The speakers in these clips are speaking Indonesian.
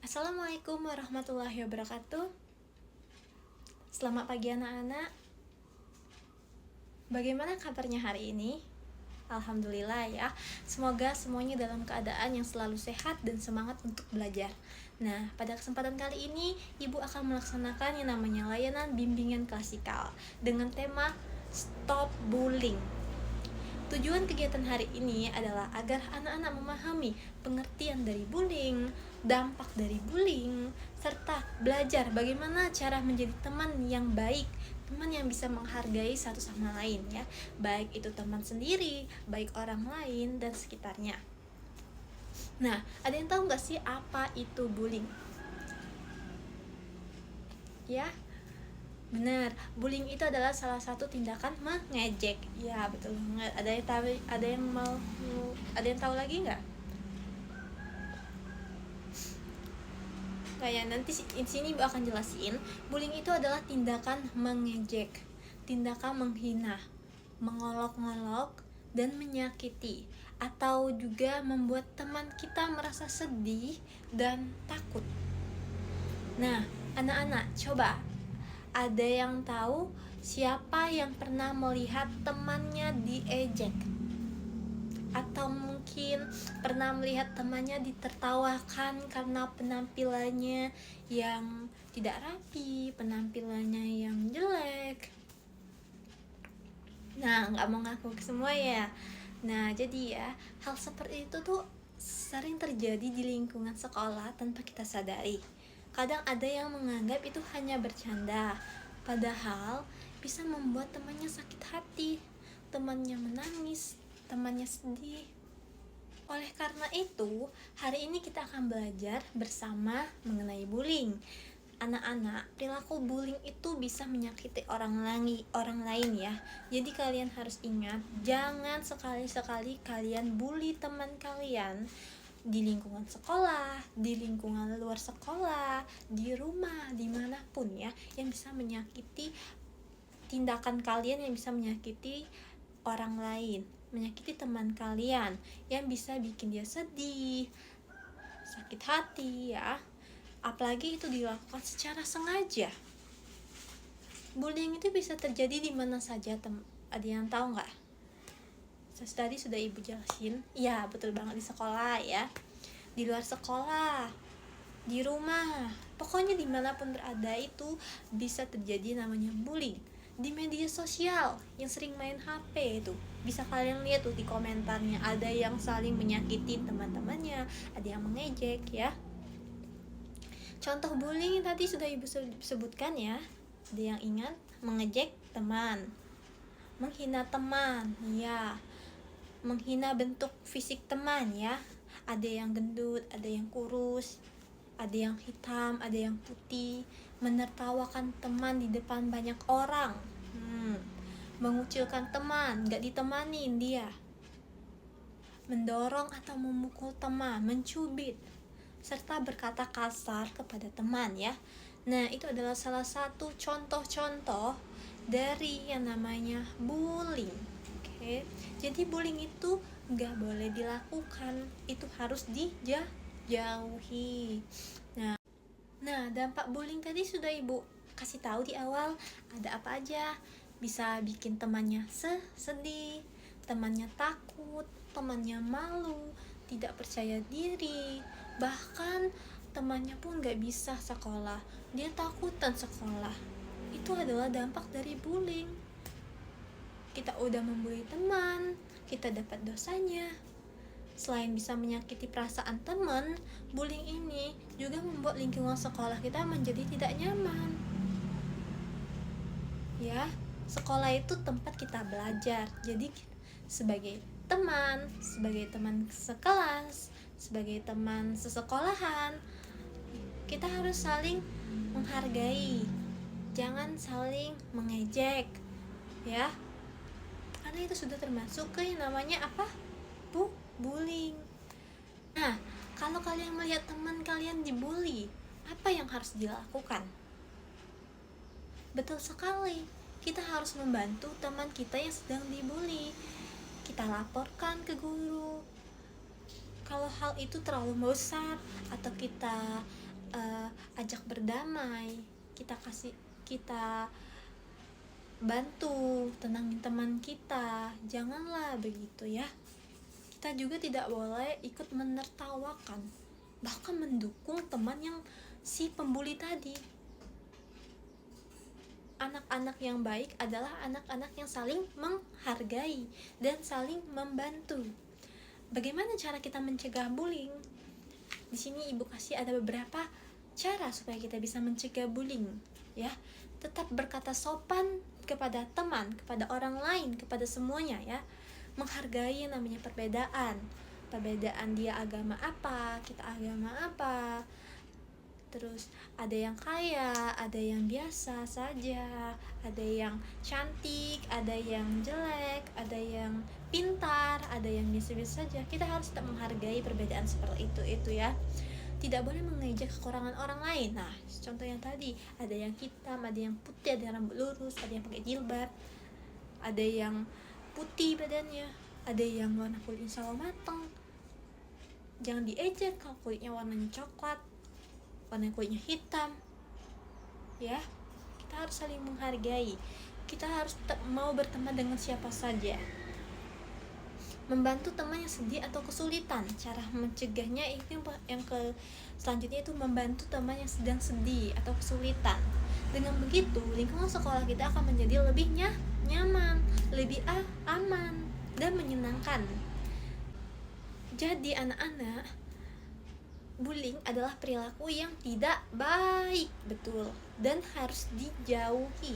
Assalamualaikum warahmatullahi wabarakatuh. Selamat pagi anak-anak. Bagaimana kabarnya hari ini? Alhamdulillah ya. Semoga semuanya dalam keadaan yang selalu sehat dan semangat untuk belajar. Nah, pada kesempatan kali ini Ibu akan melaksanakan yang namanya layanan bimbingan klasikal dengan tema Stop Bullying. Tujuan kegiatan hari ini adalah agar anak-anak memahami pengertian dari bullying, dampak dari bullying, serta belajar bagaimana cara menjadi teman yang baik, teman yang bisa menghargai satu sama lain ya, baik itu teman sendiri, baik orang lain dan sekitarnya. Nah, ada yang tahu nggak sih apa itu bullying? Ya, benar, bullying itu adalah salah satu tindakan mengejek. Ya, betul banget. Ada yang tahu lagi nggak? Kayak nanti di sini Ibu akan jelasin, bullying itu adalah tindakan mengejek, tindakan menghina, mengolok-ngolok dan menyakiti, atau juga membuat teman kita merasa sedih dan takut. Nah, anak-anak, coba ada yang tahu siapa yang pernah melihat temannya diejek? Atau mungkin pernah melihat temannya ditertawakan karena penampilannya yang tidak rapi, penampilannya yang jelek? Nah, nggak mau ngaku semua ya. Nah, jadi ya, hal seperti itu tuh sering terjadi di lingkungan sekolah tanpa kita sadari. Kadang ada yang menganggap itu hanya bercanda, padahal bisa membuat temannya sakit hati, temannya menangis, temannya sedih. Oleh karena itu, hari ini kita akan belajar bersama mengenai bullying. Anak-anak, perilaku bullying itu bisa menyakiti orang lain ya. Jadi kalian harus ingat, jangan sekali-sekali kalian bully teman kalian di lingkungan sekolah, di lingkungan luar sekolah, di rumah, dimanapun ya, yang bisa menyakiti tindakan kalian, yang bisa menyakiti orang lain, menyakiti teman kalian, yang bisa bikin dia sedih, sakit hati ya. Apalagi itu dilakukan secara sengaja. Bullying itu bisa terjadi di mana saja, ada yang tahu nggak? Tadi sudah Ibu jelasin. Ya, betul banget, di sekolah ya, di luar sekolah, di rumah, pokoknya dimanapun berada itu bisa terjadi namanya bullying. Di media sosial yang sering main HP itu bisa kalian lihat tuh di komentarnya, ada yang saling menyakiti teman-temannya, ada yang mengejek ya. Contoh bullying tadi sudah Ibu sebutkan ya. Ada yang ingat? Mengejek teman, menghina teman ya, menghina bentuk fisik teman ya. Ada yang gendut, ada yang kurus, ada yang hitam, ada yang putih. Menertawakan teman di depan banyak orang, mengucilkan teman, gak ditemanin dia, mendorong atau memukul teman, mencubit, serta berkata kasar kepada teman ya. Nah, itu adalah salah satu contoh-contoh dari yang namanya bullying. Oke. Jadi bullying itu gak boleh dilakukan, itu harus dijauhi. Nah, dampak bullying tadi sudah Ibu kasih tahu di awal, ada apa aja. Bisa bikin temannya sedih, temannya takut, temannya malu, tidak percaya diri, bahkan temannya pun gak bisa sekolah, dia takutan sekolah. Itu adalah dampak dari bullying. Kita udah membuli teman, kita dapat dosanya. Selain bisa menyakiti perasaan teman, bullying ini juga membuat lingkungan sekolah kita menjadi tidak nyaman. Ya, sekolah itu tempat kita belajar. Jadi sebagai teman sekelas, sebagai teman sesekolahan, kita harus saling menghargai. Jangan saling mengejek. Ya. Karena itu sudah termasuk ke yang namanya apa? Bullying. Nah, kalau kalian melihat teman kalian dibully, apa yang harus dilakukan? Betul sekali, kita harus membantu teman kita yang sedang dibully. Kita laporkan ke guru. Kalau hal itu terlalu besar atau kita ajak berdamai, kita bantu, tenangin teman kita. Janganlah begitu ya. Kita juga tidak boleh ikut menertawakan, bahkan mendukung teman yang si pembuli tadi. Anak-anak yang baik adalah anak-anak yang saling menghargai dan saling membantu. Bagaimana cara kita mencegah bullying? Di sini Ibu kasih ada beberapa cara supaya kita bisa mencegah bullying, ya. Tetap berkata sopan kepada teman, kepada orang lain, kepada semuanya ya. Menghargai yang namanya perbedaan dia agama apa, kita agama apa. Terus ada yang kaya, ada yang biasa saja, ada yang cantik, ada yang jelek, ada yang pintar, ada yang biasa-biasa saja. Kita harus tetap menghargai perbedaan seperti itu ya. Tidak boleh mengejek kekurangan orang lain. Nah, contoh yang tadi, ada yang hitam, ada yang putih, ada yang rambut lurus, ada yang pakai jilbab, ada yang putih badannya, ada yang warna kulitnya sawo matang. Jangan diejek kalau kulitnya warnanya coklat, warna kulitnya hitam. Ya, kita harus saling menghargai. Kita harus tetap mau berteman dengan siapa saja. Membantu teman yang sedih atau kesulitan. Cara mencegahnya itu yang selanjutnya itu membantu teman yang sedang sedih atau kesulitan. Dengan begitu, lingkungan sekolah kita akan menjadi lebih nyaman, lebih aman dan menyenangkan. Jadi anak-anak, bullying adalah perilaku yang tidak baik, betul, dan harus dijauhi.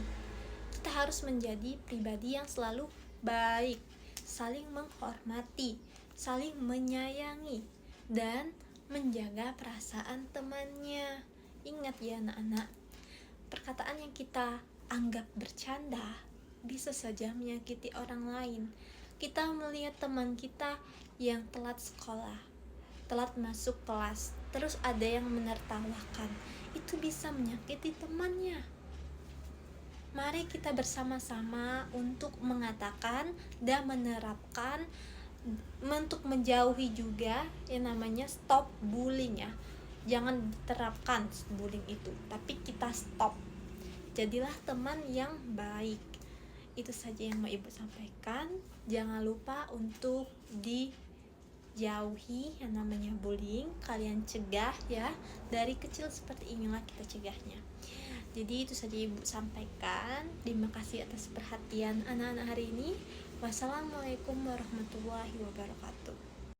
Kita harus menjadi pribadi yang selalu baik, saling menghormati, saling menyayangi, dan menjaga perasaan temannya. Ingat ya anak-anak, perkataan yang kita anggap bercanda bisa saja menyakiti orang lain. Kita melihat teman kita yang telat sekolah, telat masuk kelas, terus ada yang menertawakan, itu bisa menyakiti temannya. Mari kita bersama-sama untuk mengatakan dan menerapkan, untuk menjauhi juga yang namanya stop bullying ya. Jangan diterapkan bullying itu, tapi kita stop. Jadilah teman yang baik. Itu saja yang mau Ibu sampaikan. Jangan lupa untuk dijauhi yang namanya bullying. Kalian cegah ya. Dari kecil seperti inilah kita cegahnya. Jadi itu saja Ibu sampaikan. Terima kasih atas perhatian anak-anak hari ini. Wassalamualaikum warahmatullahi wabarakatuh.